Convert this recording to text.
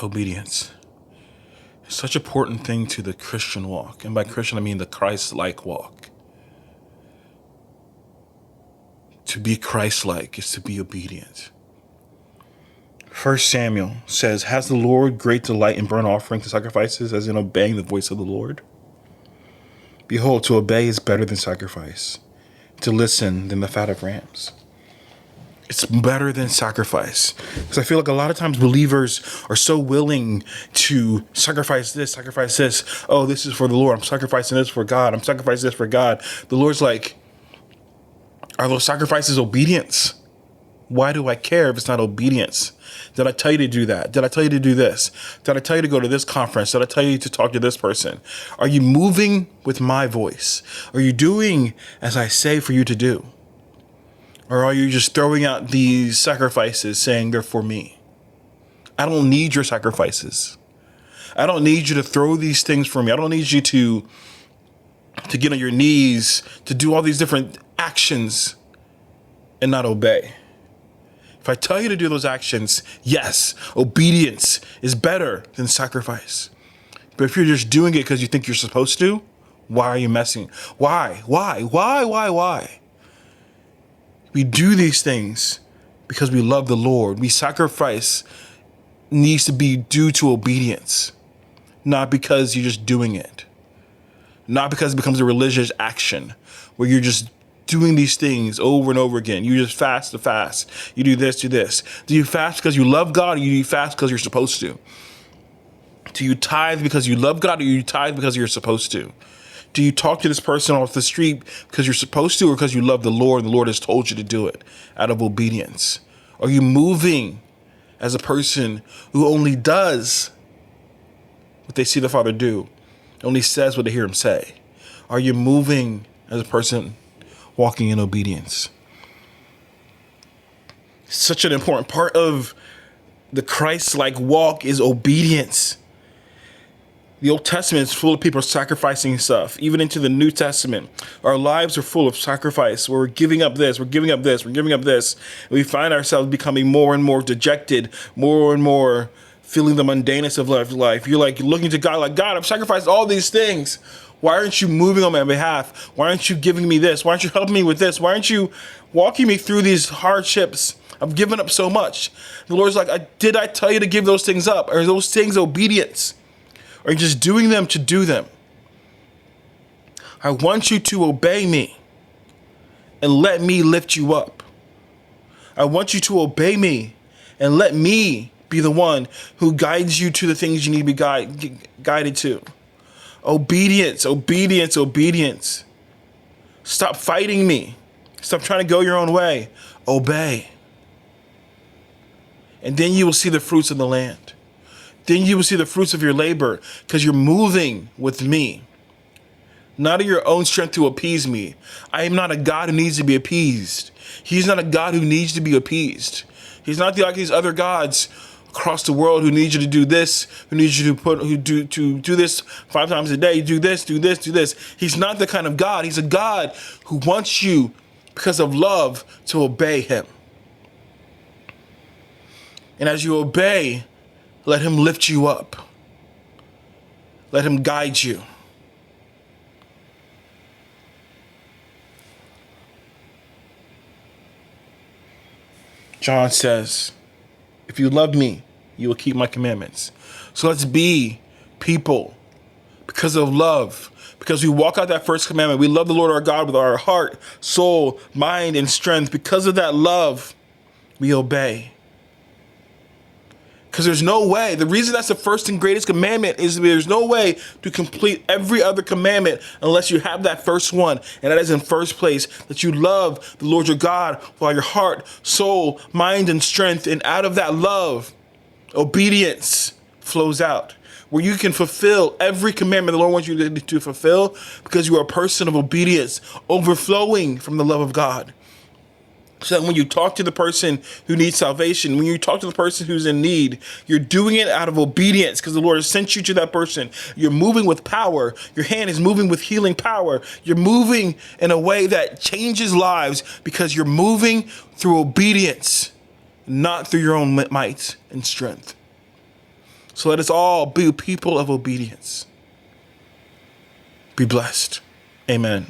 Obedience. It's such an important thing to the Christian walk. And by Christian, I mean the Christ-like walk. To be Christ-like is to be obedient. 1 Samuel says, has the Lord great delight in burnt offerings and sacrifices, as in obeying the voice of the Lord? Behold, to obey is better than sacrifice, to listen than the fat of rams. It's better than sacrifice. Because I feel like a lot of times believers are so willing to sacrifice this. Oh, this is for the Lord. I'm sacrificing this for God. I'm sacrificing this for God. The Lord's like, are those sacrifices obedience? Why do I care if it's not obedience? Did I tell you to do that? Did I tell you to do this? Did I tell you to go to this conference? Did I tell you to talk to this person? Are you moving with my voice? Are you doing as I say for you to do? Or are you just throwing out these sacrifices saying they're for me? I don't need your sacrifices. I don't need you to throw these things for me. I don't need you to get on your knees, to do all these different actions and not obey. If I tell you to do those actions, yes, obedience is better than sacrifice. But if you're just doing it because you think you're supposed to, why are you messing? Why? We do these things because we love the Lord. We sacrifice needs to be due to obedience, not because you're just doing it. Not because it becomes a religious action where you're just doing these things over and over again. You just fast to fast. You do this, do this. Do you fast because you love God, or do you fast because you're supposed to? Do you tithe because you love God, or do you tithe because you're supposed to? Do you talk to this person off the street because you're supposed to, or because you love the Lord and the Lord has told you to do it out of obedience? Are you moving as a person who only does what they see the Father do, only says what they hear him say? Are you moving as a person walking in obedience? Such an important part of the Christ-like walk is obedience. The Old Testament is full of people sacrificing stuff. Even into the New Testament, our lives are full of sacrifice. We're giving up this, we're giving up this, we're giving up this. And we find ourselves becoming more and more dejected, more and more feeling the mundaneness of life. You're like looking to God like, God, I've sacrificed all these things. Why aren't you moving on my behalf? Why aren't you giving me this? Why aren't you helping me with this? Why aren't you walking me through these hardships? I've given up so much. The Lord's like, did I tell you to give those things up? Are those things obedience? Or are you just doing them to do them? I want you to obey me and let me lift you up. I want you to obey me and let me be the one who guides you to the things you need to be guided to. Obedience, obedience, obedience. Stop fighting me. Stop trying to go your own way. Obey. And then you will see the fruits of the land. Then you will see the fruits of your labor because you're moving with me. Not in your own strength to appease me. I am not a God who needs to be appeased. He's not a God who needs to be appeased. He's not like these other gods across the world who need you to do this, who need you to do this 5 times a day, do this, do this, do this. He's not the kind of God. He's a God who wants you, because of love, to obey him. And as you obey, let him lift you up. Let him guide you. John says, if you love me, you will keep my commandments. So let's be people because of love. Because we walk out that first commandment. We love the Lord our God with our heart, soul, mind, and strength. Because of that love, we obey. Because there's no way. The reason that's the first and greatest commandment is there's no way to complete every other commandment unless you have that first one. And that is in first place, that you love the Lord your God with all your heart, soul, mind, and strength. And out of that love, obedience flows out, where you can fulfill every commandment the Lord wants you to fulfill, because you are a person of obedience, overflowing from the love of God. So that when you talk to the person who needs salvation, when you talk to the person who's in need, you're doing it out of obedience because the Lord has sent you to that person. You're moving with power. Your hand is moving with healing power. You're moving in a way that changes lives because you're moving through obedience, not through your own might and strength. So let us all be people of obedience. Be blessed. Amen.